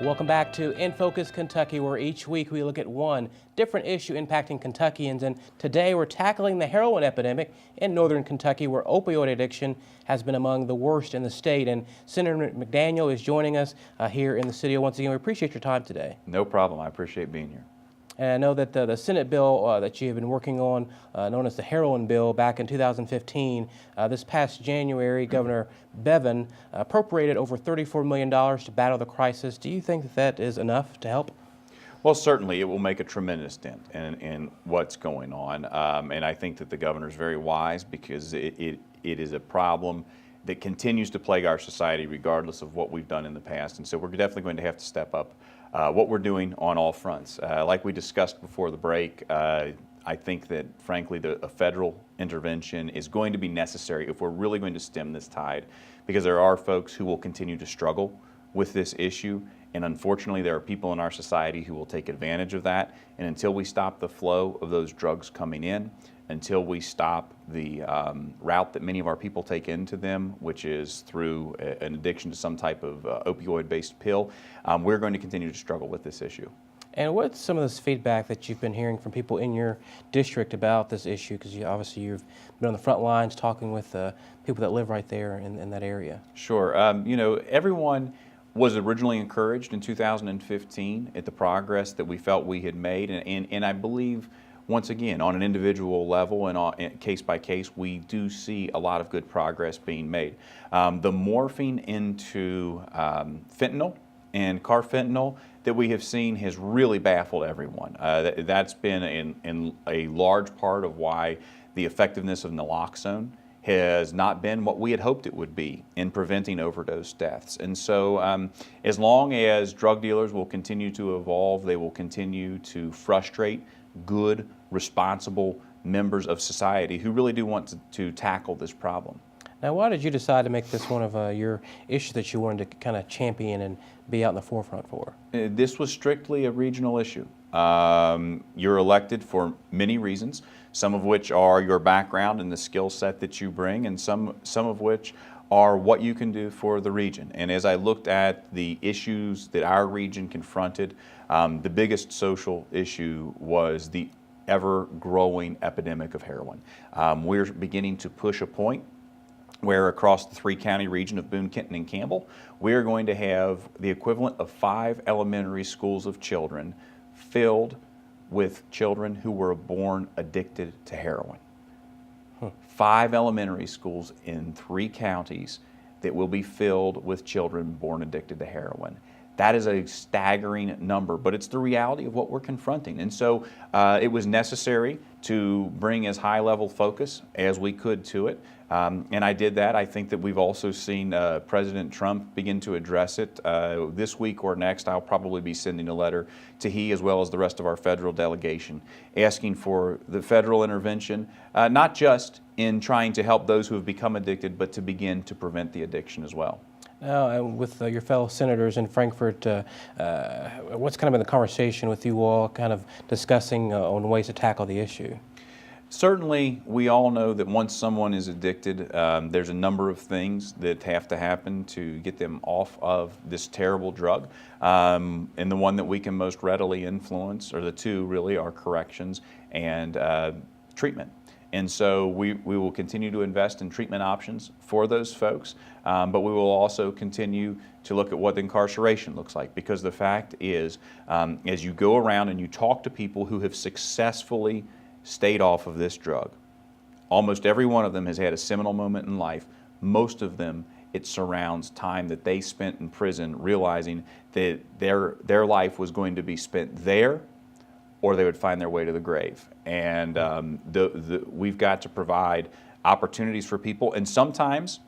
Welcome back to In Focus Kentucky, where each week we look at one different issue impacting Kentuckians. And today we're tackling the heroin epidemic in northern Kentucky, where opioid addiction has been among the worst in the state. And Senator McDaniel is joining us here in the studio once again. We appreciate your time today. No problem. I appreciate being here. And I know that the Senate bill that you have been working on, known as the heroin bill, back in 2015, this past January, Governor Bevin appropriated over $34 million to battle the crisis. Do you think that is enough to help? Well, certainly it will make a tremendous dent in what's going on. And I think that the governor is very wise because it is a problem that continues to plague our society regardless of what we've done in the past. And so we're definitely going to have to step up what we're doing on all fronts. Like we discussed before the break, I think that, frankly, a federal intervention is going to be necessary if we're really going to stem this tide, because there are folks who will continue to struggle with this issue, and unfortunately there are people in our society who will take advantage of that. And until we stop the flow of those drugs coming in, until we stop the route that many of our people take into them, which is through an addiction to some type of opioid-based pill, we're going to continue to struggle with this issue. And what's some of this feedback that you've been hearing from people in your district about this issue? Because obviously you've been on the front lines talking with people that live right there in that area. Sure. You know, everyone was originally encouraged in 2015 at the progress that we felt we had made, and I believe, once again, on an individual level and case by case, we do see a lot of good progress being made. The morphing into fentanyl and carfentanil that we have seen has really baffled everyone. That's been in a large part of why the effectiveness of naloxone has not been what we had hoped it would be in preventing overdose deaths. And so as long as drug dealers will continue to evolve, they will continue to frustrate good, responsible members of society who really do want to tackle this problem. Now, why did you decide to make this one of your issues that you wanted to kind of champion and be out in the forefront for? This was strictly a regional issue. You're elected for many reasons, some of which are your background and the skill set that you bring, and some of which are what you can do for the region. And as I looked at the issues that our region confronted, the biggest social issue was the ever-growing epidemic of heroin. We're beginning to push a point where across the three-county region of Boone, Kenton, and Campbell, we are going to have the equivalent of 5 elementary schools of children filled with children who were born addicted to heroin. 5 elementary schools in 3 counties that will be filled with children born addicted to heroin. That is a staggering number, but it's the reality of what we're confronting. And so it was necessary to bring as high-level focus as we could to it. And I did that. I think that we've also seen President Trump begin to address it. This week or next, I'll probably be sending a letter to he as well as the rest of our federal delegation asking for the federal intervention, not just in trying to help those who have become addicted, but to begin to prevent the addiction as well. Now, and with your fellow senators in Frankfort, what's kind of been the conversation with you all kind of discussing on ways to tackle the issue? Certainly, we all know that once someone is addicted, there's a number of things that have to happen to get them off of this terrible drug. And the one that we can most readily influence, or the two really, are corrections and treatment. And so we will continue to invest in treatment options for those folks, but we will also continue to look at what incarceration looks like, because the fact is, as you go around and you talk to people who have successfully stayed off of this drug, almost every one of them has had a seminal moment in life. Most of them, it surrounds time that they spent in prison, realizing that their life was going to be spent there, or they would find their way to the grave. And we've got to provide opportunities for people, and sometimes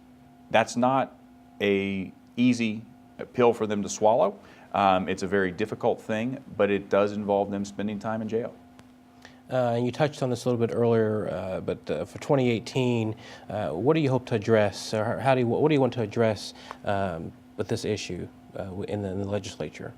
that's not an easy pill for them to swallow. It's a very difficult thing, but it does involve them spending time in jail. And you touched on this a little bit earlier, but for 2018, what do you hope to address, or what do you want to address with this issue in the legislature?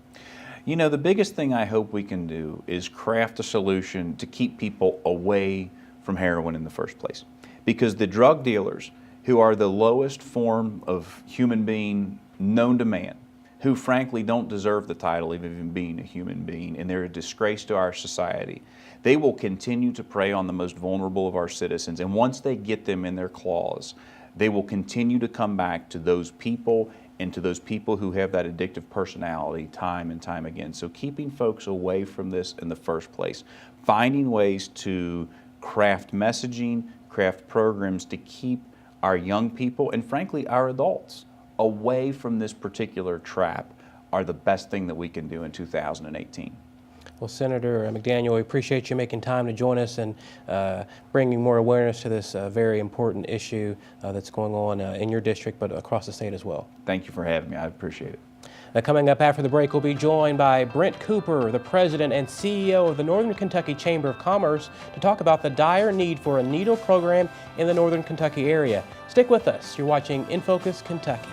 You know, the biggest thing I hope we can do is craft a solution to keep people away from heroin in the first place. Because the drug dealers, who are the lowest form of human being known to man, who frankly don't deserve the title of even being a human being, and they're a disgrace to our society. They will continue to prey on the most vulnerable of our citizens, and once they get them in their claws, they will continue to come back to those people and to those people who have that addictive personality time and time again. So keeping folks away from this in the first place, finding ways to craft messaging, craft programs to keep our young people and frankly our adults away from this particular trap are the best thing that we can do in 2018. Well, Senator McDaniel, we appreciate you making time to join us and bringing more awareness to this very important issue that's going on in your district, but across the state as well. Thank you for having me. I appreciate it. Now, coming up after the break, we'll be joined by Brent Cooper, the President and CEO of the Northern Kentucky Chamber of Commerce, to talk about the dire need for a needle program in the Northern Kentucky area. Stick with us. You're watching In Focus Kentucky.